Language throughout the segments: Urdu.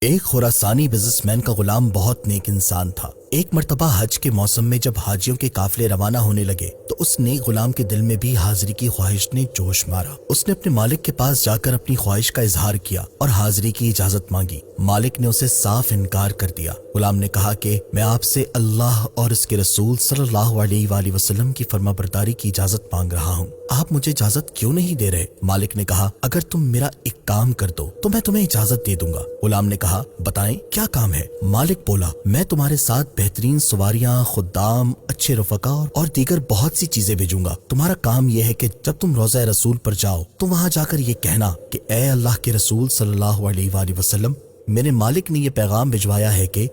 ایک خراسانی بزنس مین کا غلام بہت نیک انسان تھا۔ ایک مرتبہ حج کے موسم میں جب حاجیوں کے قافلے روانہ ہونے لگے تو اس نیک غلام کے دل میں بھی حاضری کی خواہش نے جوش مارا۔ اس نے اپنے مالک کے پاس جا کر اپنی خواہش کا اظہار کیا اور حاضری کی اجازت مانگی۔ مالک نے اسے صاف انکار کر دیا۔ غلام نے کہا کہ میں آپ سے اللہ اور اس کے رسول صلی اللہ علیہ وآلہ وسلم کی فرما برداری کی اجازت مانگ رہا ہوں، آپ مجھے اجازت کیوں نہیں دے رہے؟ مالک نے کہا اگر تم میرا ایک کام کر دو تو میں تمہیں اجازت دے دوں گا۔ غلام نے کہا بتائیں کیا کام ہے؟ مالک بولا میں تمہارے ساتھ بہترین سواریاں، خدام، اچھے رفقا اور دیگر بہت سی چیزیں بھیجوں گا۔ تمہارا کام یہ ہے کہ جب تم روضہ رسول پر جاؤ تو وہاں جا کر یہ کہنا کہ اے اللہ کے رسول صلی اللہ علیہ وآلہ وسلم، میرے مالک نے یہ پیغام بھجوایا ہے کہ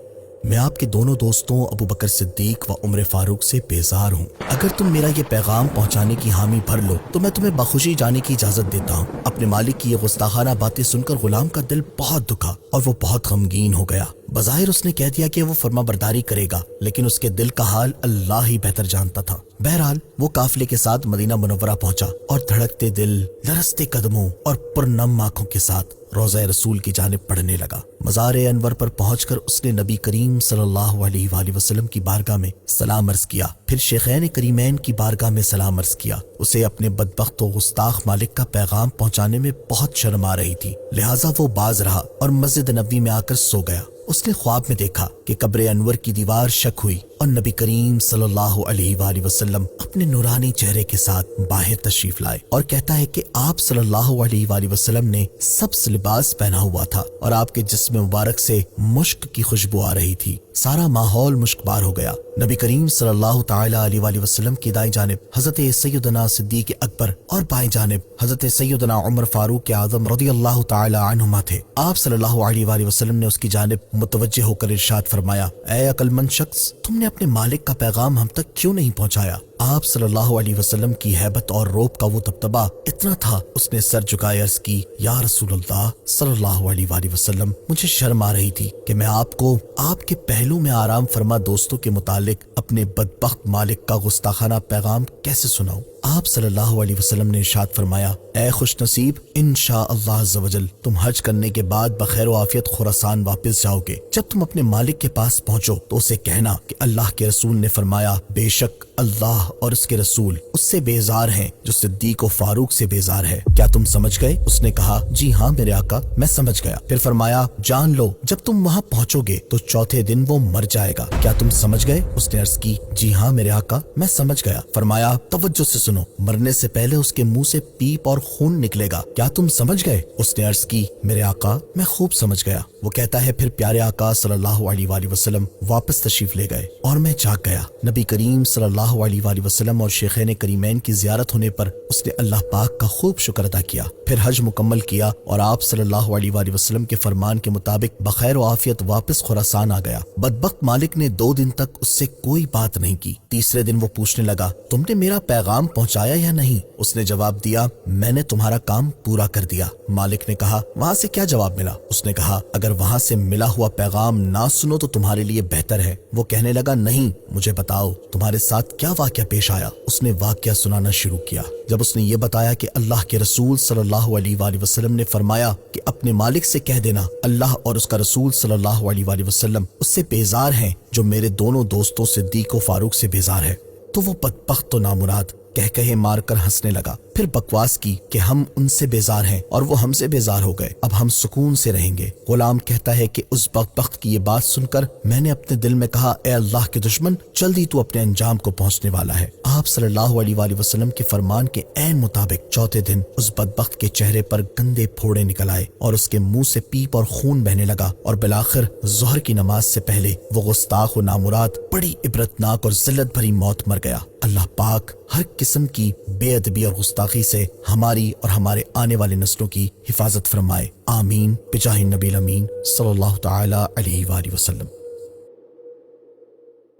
میں آپ کے دونوں دوستوں ابو بکر صدیق و عمر فاروق سے بیزار ہوں۔ اگر تم میرا یہ پیغام پہنچانے کی حامی بھر لو تو میں تمہیں بخوشی جانے کی اجازت دیتا ہوں۔ اپنے مالک کی یہ گستاخانہ باتیں سن کر غلام کا دل بہت دکھا اور وہ بہت غمگین ہو گیا۔ بظاہر اس نے کہہ دیا کہ وہ فرما برداری کرے گا، لیکن اس کے دل کا حال اللہ ہی بہتر جانتا تھا۔ بہرحال وہ قافلے کے ساتھ مدینہ منورہ پہنچا اور دھڑکتے دل، لرزتے قدموں اور پرنم آنکھوں کے ساتھ روضہ رسول کی جانب بڑھنے لگا۔ مزار انور پر پہنچ کر اس نے نبی کریم صلی اللہ علیہ وآلہ وسلم کی بارگاہ میں سلام عرض کیا، پھر شیخین کریمین کی بارگاہ میں سلام عرض کیا۔ اسے اپنے بدبخت و گستاخ مالک کا پیغام پہنچانے میں بہت شرم آ رہی تھی، لہٰذا وہ باز رہا اور مسجد نبوی میں آ کر سو گیا۔ اس نے خواب میں دیکھا کہ قبر انور کی دیوار شک ہوئی اور نبی کریم صلی اللہ علیہ وآلہ وسلم اپنے نورانی چہرے کے ساتھ باہر تشریف لائے اور کہتا ہے کہ آپ صلی اللہ علیہ وآلہ وسلم نے سبز لباس پہنا ہوا تھا اور آپ کے جسم مبارک سے مشک کی خوشبو آ رہی تھی۔ سارا ماحول مشک بار ہو گیا۔ نبی کریم صلی اللہ تعالی علیہ وآلہ وسلم کی دائیں جانب حضرت سیدنا صدیق اکبر اور بائیں جانب حضرت سیدنا عمر فاروق اعظم رضی اللہ تعالی عنہما تھے۔ آپ صلی اللہ علیہ وآلہ وسلم نے اس کی جانب متوجہ ہو کر ارشاد فرمایا، اے عقل مند شخص، تم نے اپنے مالک کا پیغام ہم تک کیوں نہیں پہنچایا؟ آپ صلی اللہ علیہ وسلم کی ہیبت اور روب کا وہ دبدبہ اتنا تھا، اس نے سر جھکائے عرض کی، یا رسول اللہ صلی اللہ علیہ وآلہ وسلم، مجھے شرم آ رہی تھی کہ میں آپ کو آپ کے پہلو میں آرام فرما دوستوں کے متعلق اپنے بدبخت مالک کا گستاخانہ پیغام کیسے سناؤں۔ آپ صلی اللہ علیہ وسلم نے ارشاد فرمایا، اے خوش نصیب، انشاءاللہ عز و جل تم حج کرنے کے بعد بخیر و عافیت خراسان واپس جاؤ گے۔ جب تم اپنے مالک کے پاس پہنچو تو اسے کہنا کہ اللہ کے رسول نے فرمایا، بے شک اللہ اور اس کے رسول اس سے بیزار ہیں جو صدیق و فاروق سے بیزار ہے۔ کیا تم سمجھ گئے؟ اس نے کہا جی ہاں میرے آقا، میں سمجھ گیا۔ پھر فرمایا، جان لو جب تم وہاں پہنچو گے تو چوتھے دن وہ مر جائے گا۔ کیا تم سمجھ گئے؟ اس نے عرض کی جی ہاں میرے آقا، میں سمجھ گیا۔ فرمایا، توجہ سے سنو، مرنے سے پہلے اس کے منہ سے پیپ اور خون نکلے گا۔ کیا تم سمجھ گئے؟ اس نے عرض کی میرے آقا، میں خوب سمجھ گیا۔ وہ کہتا ہے پھر پیارے آقا صلی اللہ علیہ وآلہ وسلم واپس تشریف لے گئے اور میں جاگ گیا۔ نبی کریم صلی اللہ علیہ وآلہ وسلم اور شیخین کریمین کی زیارت ہونے پر اس نے اللہ پاک کا خوب شکر ادا کیا، پھر حج مکمل کیا اور آپ صلی اللہ علیہ وآلہ وسلم کے فرمان کے مطابق بخیر و عافیت واپس خراسان آ گیا۔ بدبخت مالک نے 2 دن تک اس سے کوئی بات نہیں کی۔ تیسرے دن وہ پوچھنے لگا، تم نے میرا پیغام پہنچایا یا نہیں؟ اس نے جواب دیا، میں نے تمہارا کام پورا کر دیا۔ مالک نے کہا، وہاں سے کیا جواب ملا؟ اس نے کہا، اگر وہاں سے ملا ہوا پیغام نہ سنو تو تمہارے لیے بہتر ہے۔ وہ کہنے لگا، نہیں، مجھے بتاؤ تمہارے ساتھ کیا واقعہ پیش آیا؟ اس نے واقعہ سنانا شروع کیا۔ جب اس نے یہ بتایا کہ اللہ کے رسول صلی اللہ علیہ وآلہ وسلم نے فرمایا کہ اپنے مالک سے کہہ دینا اللہ اور اس کا رسول صلی اللہ علیہ وآلہ وسلم اس سے بیزار ہیں جو میرے دونوں دوستوں صدیق و فاروق سے بیزار ہے، تو وہ بدبخت و نامراد کہے مار کر ہنسنے لگا، پھر بکواس کی کہ ہم ان سے بیزار ہیں اور وہ ہم سے بیزار ہو گئے، اب ہم سکون سے رہیں گے۔ غلام کہتا ہے کہ اس بدبخت کی یہ بات سن کر میں نے اپنے دل میں کہا، اے اللہ کے دشمن، جلدی تو اپنے انجام کو پہنچنے والا ہے۔ آپ صلی اللہ علیہ وآلہ وسلم کے فرمان کے عین مطابق چوتھے دن اس بدبخت کے چہرے پر گندے پھوڑے نکل آئے اور اس کے منہ سے پیپ اور خون بہنے لگا اور بالآخر ظہر کی نماز سے پہلے وہ گستاخ و نامراد بڑی عبرتناک اور ذلت بھری موت مر گیا۔ اللہ پاک ہر قسم کی بے ادبی اور گستاخی سے ہماری اور ہمارے آنے والے نسلوں کی حفاظت فرمائے، آمین، بجاہ النبی الامین صلی اللہ تعالی علیہ وآلہ وسلم۔